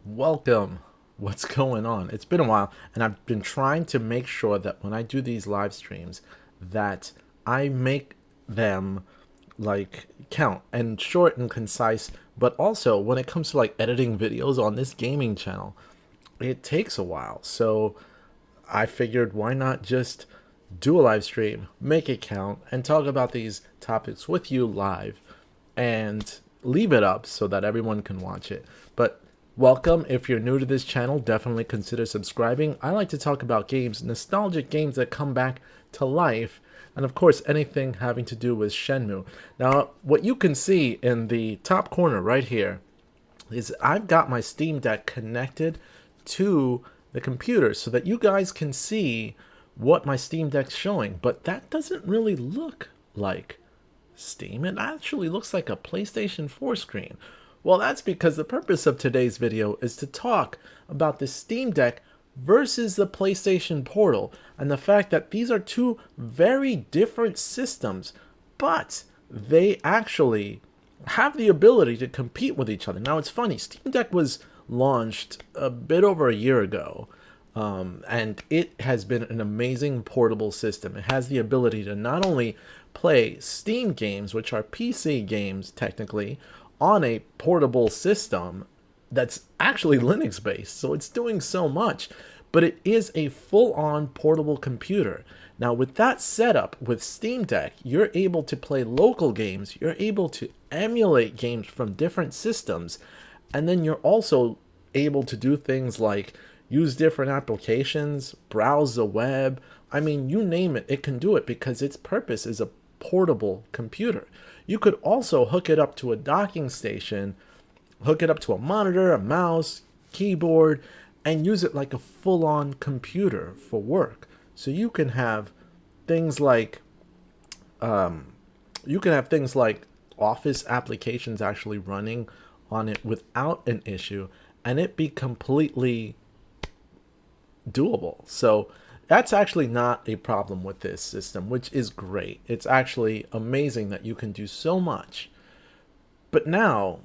Welcome. What's going on? It's been a while, and I've been trying to make sure that when I do these live streams, that I make them like count and short and concise. But also, when it comes to like editing videos on this gaming channel, it takes a while. So I figured, why not just do a live stream, make it count, and talk about these topics with you live and leave it up so that everyone can watch it. But welcome. If you're new to this channel, definitely consider subscribing. I like to talk about games, nostalgic games that come back to life, and of course anything having to do with Shenmue. Now, what you can see in the top corner right here is I've got my Steam Deck connected to the computer so that you guys can see what my Steam Deck's showing, but that doesn't really look like Steam. It actually looks like a PlayStation 4 screen. Well, that's because the purpose of today's video is to talk about the Steam Deck versus the PlayStation Portal and the fact that these are two very different systems, but they actually have the ability to compete with each other. Now, it's funny, Steam Deck was launched a bit over a year ago, and it has been an amazing portable system. It has the ability to not only play Steam games, which are PC games technically, on a portable system that's actually Linux based, so it's doing so much, but it is a full-on portable computer. Now, with that setup with Steam Deck, you're able to play local games, you're able to emulate games from different systems, and then you're also able to do things like use different applications, browse the web. I mean, you name it, it can do it because its purpose is a portable computer. You could also hook it up to a docking station, hook it up to a monitor, a mouse, keyboard, and use it like a full-on computer for work. So you can have things like office applications actually running on it without an issue, and it be completely doable. So that's actually not a problem with this system, which is great. It's actually amazing that you can do so much. But now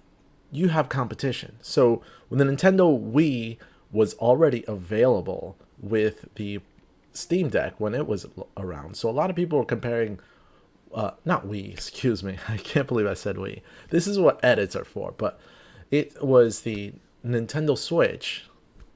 you have competition. So when the Nintendo Wii was already available with the Steam Deck when it was around, so a lot of people were comparing, not Wii, excuse me, I can't believe I said Wii. This is what edits are for, but it was the Nintendo Switch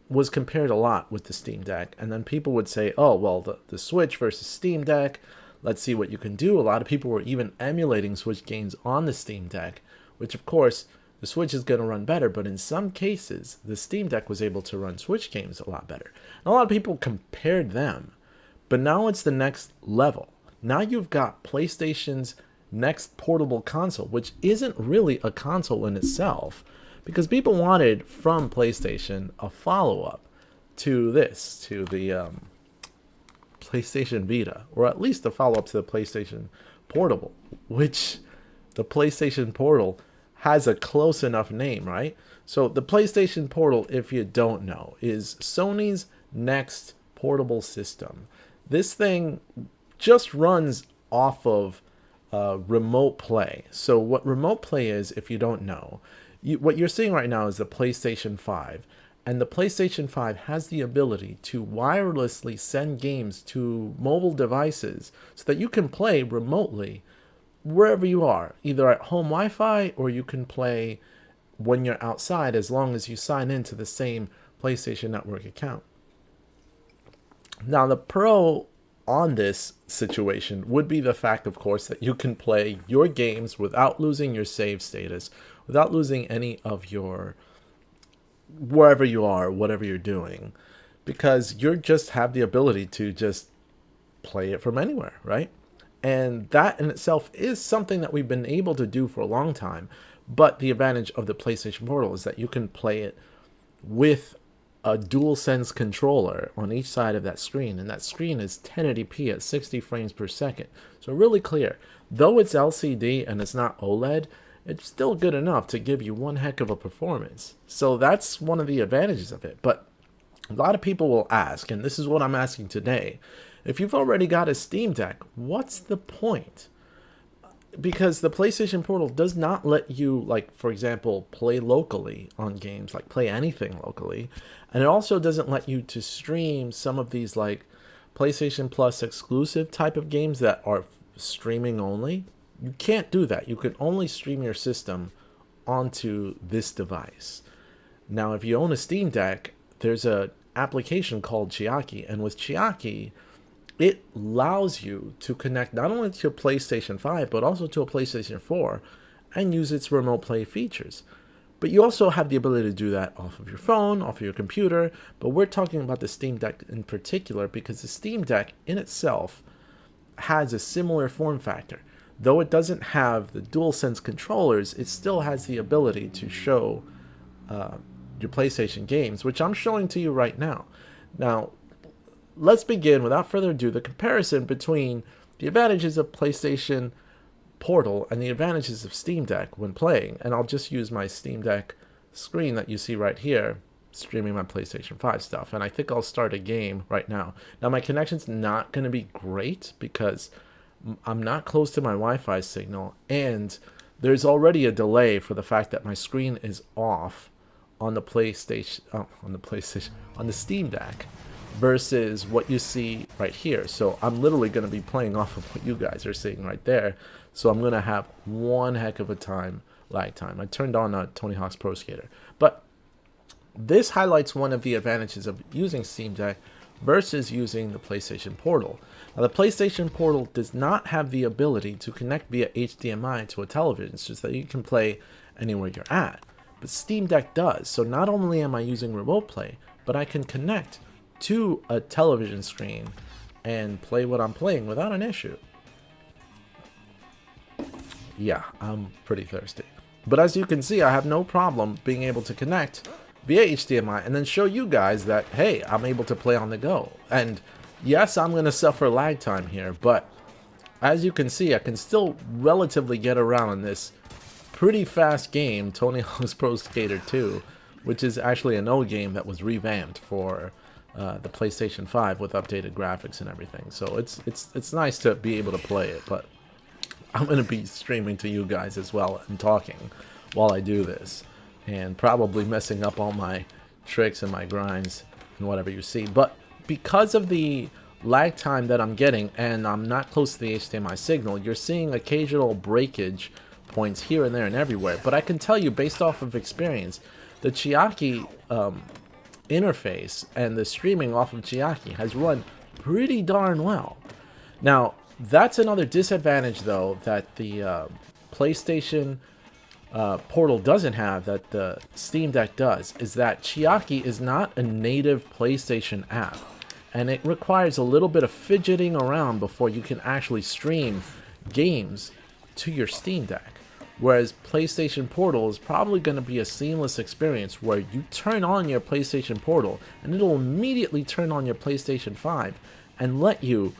was compared a lot with the Steam Deck, and then people would say, oh, well, the Switch versus Steam Deck, let's see what you can do. A lot of people were even emulating Switch games on the Steam Deck, which of course the Switch is going to run better, but in some cases the Steam Deck was able to run Switch games a lot better. And a lot of people compared them, but now it's the next level. Now you've got PlayStation's next portable console, which isn't really a console in itself, because people wanted from PlayStation a follow-up to this, to the PlayStation Vita, or at least a follow-up to the PlayStation Portable, which the PlayStation Portal has a close enough name, right? So the PlayStation Portal, if you don't know, is Sony's next portable system. This thing just runs off of remote play. So what remote play is, if you don't know, what you're seeing right now is the PlayStation 5, and the PlayStation 5 has the ability to wirelessly send games to mobile devices so that you can play remotely wherever you are, either at home Wi-Fi or you can play when you're outside, as long as you sign into the same PlayStation Network account. Now, the pro on this situation would be the fact, of course, that you can play your games without losing your save status, without losing any of your wherever you are, whatever you're doing, because you just have the ability to just play it from anywhere, right? And that in itself is something that we've been able to do for a long time. But the advantage of the PlayStation Portal is that you can play it with a DualSense controller on each side of that screen, and that screen is 1080p at 60 frames per second. So really clear. Though it's LCD and it's not OLED, it's still good enough to give you one heck of a performance. So that's one of the advantages of it. But a lot of people will ask, and this is what I'm asking today, if you've already got a Steam Deck, what's the point? because the PlayStation Portal does not let you, like, for example, play locally on games, like play anything locally. And it also doesn't let you to stream some of these, like, PlayStation Plus exclusive type of games that are streaming only. You can't do that. You can only stream your system onto this device. Now, if you own a Steam Deck, there's a application called Chiaki, and with Chiaki, it allows you to connect not only to a PlayStation 5, but also to a PlayStation 4 and use its remote play features. But you also have the ability to do that off of your phone, off of your computer. But we're talking about the Steam Deck in particular because the Steam Deck in itself has a similar form factor. Though it doesn't have the DualSense controllers, it still has the ability to show your PlayStation games, which I'm showing to you right now. Now, let's begin, without further ado, the comparison between the advantages of PlayStation Portal and the advantages of Steam Deck when playing. And I'll just use my Steam Deck screen that you see right here, streaming my PlayStation 5 stuff. And I think I'll start a game right now. Now, my connection's not going to be great because I'm not close to my Wi-Fi signal, and there's already a delay for the fact that my screen is off on the on the Steam Deck versus what you see right here. So I'm literally going to be playing off of what you guys are seeing right there. So I'm going to have one heck of a lag time. I turned on a Tony Hawk's Pro Skater. But this highlights one of the advantages of using Steam Deck versus using the PlayStation Portal. Now, the PlayStation Portal does not have the ability to connect via HDMI to a television, so that you can play anywhere you're at. But Steam Deck does. So not only am I using remote play, but I can connect to a television screen and play what I'm playing without an issue. Yeah, I'm pretty thirsty. But as you can see, I have no problem being able to connect via HDMI and then show you guys that, hey, I'm able to play on the go. And yes, I'm going to suffer lag time here, but as you can see, I can still relatively get around in this pretty fast game, Tony Hawk's Pro Skater 2, which is actually an old game that was revamped for the PlayStation 5 with updated graphics and everything. So it's nice to be able to play it, but I'm going to be streaming to you guys as well and talking while I do this, and probably messing up all my tricks and my grinds and whatever you see. But because of the lag time that I'm getting, and I'm not close to the HDMI signal, you're seeing occasional breakage points here and there and everywhere. But I can tell you, based off of experience, the Chiaki interface and the streaming off of Chiaki has run pretty darn well. Now, that's another disadvantage, though, that the PlayStation Portal doesn't have, that the Steam Deck does, is that Chiaki is not a native PlayStation app, and it requires a little bit of fidgeting around before you can actually stream games to your Steam Deck. Whereas PlayStation Portal is probably going to be a seamless experience where you turn on your PlayStation Portal and it'll immediately turn on your PlayStation 5 and let you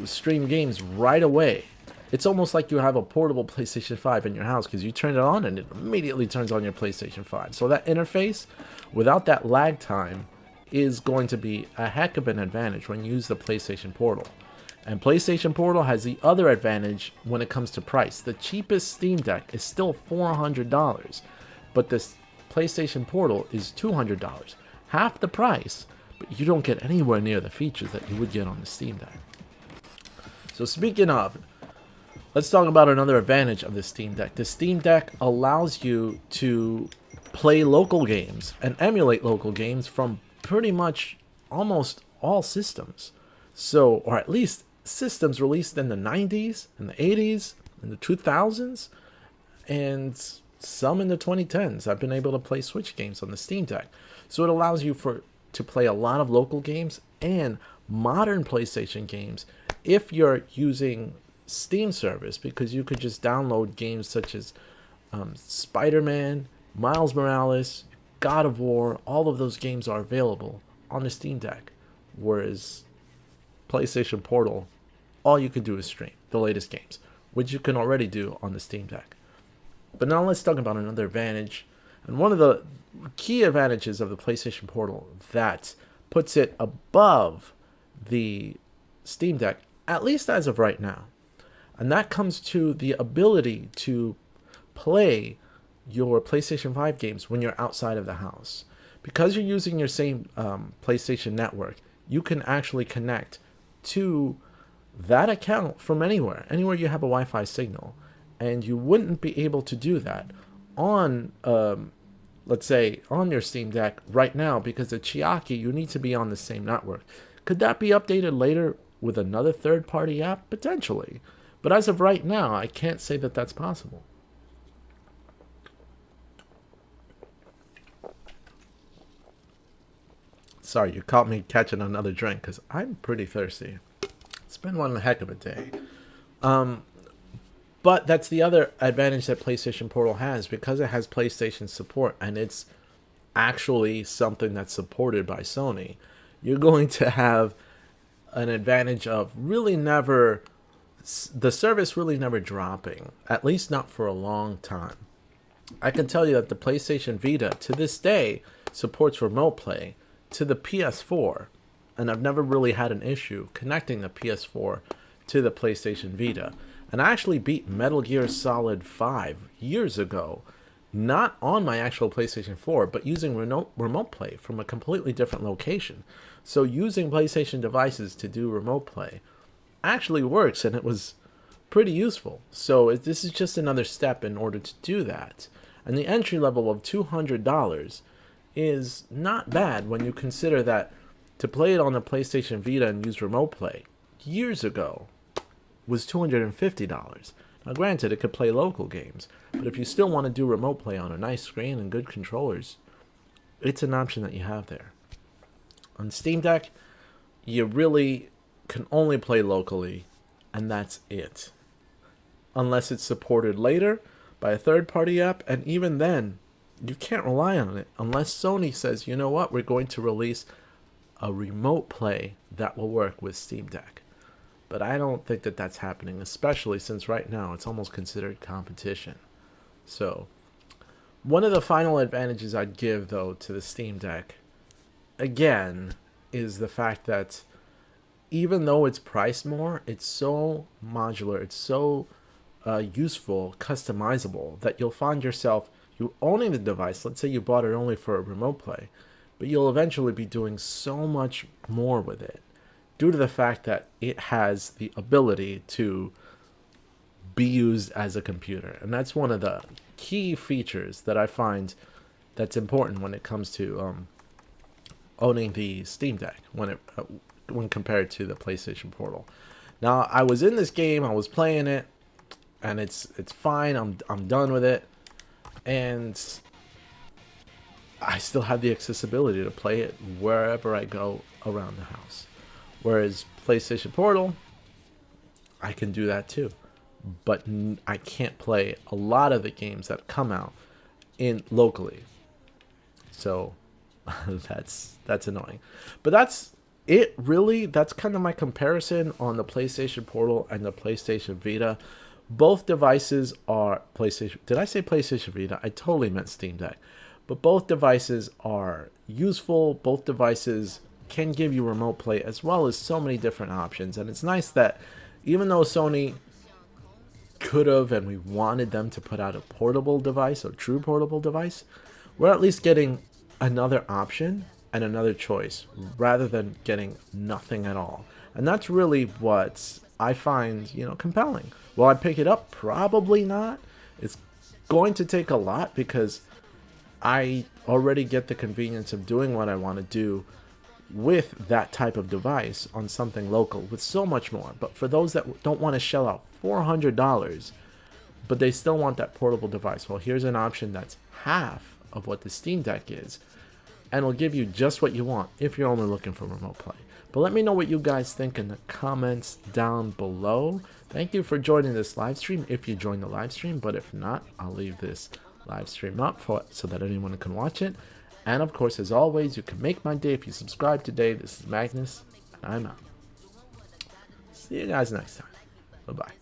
stream games right away. It's almost like you have a portable PlayStation 5 in your house because you turn it on and it immediately turns on your PlayStation 5. So that interface, without that lag time, is going to be a heck of an advantage when you use the PlayStation Portal. And PlayStation Portal has the other advantage when it comes to price. The cheapest Steam Deck is still $400, but this PlayStation Portal is $200. Half the price, but you don't get anywhere near the features that you would get on the Steam Deck. So speaking of, let's talk about another advantage of the Steam Deck. The Steam Deck allows you to play local games and emulate local games from pretty much almost all systems. So, or at least systems released in the 90s, in the 80s, in the 2000s, and some in the 2010s. I've been able to play Switch games on the Steam Deck. So it allows you to play a lot of local games and modern PlayStation games if you're using Steam service, because you could just download games such as Spider-Man, Miles Morales, God of War. All of those games are available on the Steam Deck, whereas PlayStation Portal, all you can do is stream the latest games, which you can already do on the Steam Deck. But now let's talk about another advantage, and one of the key advantages of the PlayStation Portal that puts it above the Steam Deck, at least as of right now. And that comes to the ability to play your PlayStation 5 games when you're outside of the house. Because you're using your same PlayStation network, you can actually connect to that account from anywhere you have a Wi-Fi signal. And you wouldn't be able to do that on, let's say, on your Steam Deck right now, because the Chiaki, you need to be on the same network. Could that be updated later with another third-party app? Potentially. But as of right now, I can't say that that's possible. Sorry, you caught me catching another drink because I'm pretty thirsty. It's been one heck of a day. But that's the other advantage that PlayStation Portal has, because it has PlayStation support and it's actually something that's supported by Sony. You're going to have an advantage of the service really never dropping, at least not for a long time. I can tell you that the PlayStation Vita to this day supports remote play to the PS4, and I've never really had an issue connecting the PS4 to the PlayStation Vita. And I actually beat Metal Gear Solid 5 years ago, not on my actual PlayStation 4, but using remote play from a completely different location. So using PlayStation devices to do remote play actually works, and it was pretty useful. So this is just another step in order to do that. And the entry level of $200 is not bad when you consider that to play it on the PlayStation Vita and use remote play years ago was $250. Now granted, it could play local games, but if you still want to do remote play on a nice screen and good controllers, it's an option that you have there. On Steam Deck, you really can only play locally, and that's it. Unless it's supported later by a third-party app, and even then, you can't rely on it unless Sony says, you know what, we're going to release a remote play that will work with Steam Deck. But I don't think that that's happening, especially since right now it's almost considered competition. So, one of the final advantages I'd give, though, to the Steam Deck, again, is the fact that even though it's priced more, it's so modular, it's so useful, customizable, that you'll find yourself, you owning the device. Let's say you bought it only for a remote play, but you'll eventually be doing so much more with it, due to the fact that it has the ability to be used as a computer. And that's one of the key features that I find that's important when it comes to owning the Steam Deck when compared to the PlayStation Portal. Now, I was in this game, I was playing it, and it's fine. I'm done with it, and I still have the accessibility to play it wherever I go around the house. Whereas PlayStation Portal, I can do that too, but I can't play a lot of the games that come out in locally. So that's annoying. But that's it, really. That's kind of my comparison on the PlayStation Portal and the PlayStation Vita. Both devices are PlayStation. Did I say PlayStation Vita? I totally meant Steam Deck. But both devices are useful. Both devices can give you remote play as well as so many different options. And it's nice that even though Sony could have, and we wanted them to put out a portable device, a true portable device, we're at least getting another option and another choice rather than getting nothing at all. And that's really what I find, compelling. Will I pick it up? Probably not. It's going to take a lot because I already get the convenience of doing what I want to do with that type of device on something local with so much more. But for those that don't want to shell out $400, but they still want that portable device, well, here's an option that's half of what the Steam Deck is, and will give you just what you want if you're only looking for remote play. But let me know what you guys think in the comments down below. Thank you for joining this live stream if you joined the live stream, but if not, I'll leave this live stream up so that anyone can watch it. And of course, as always, you can make my day if you subscribe today. This is Magnus, and I'm out. See you guys next time. Bye-bye.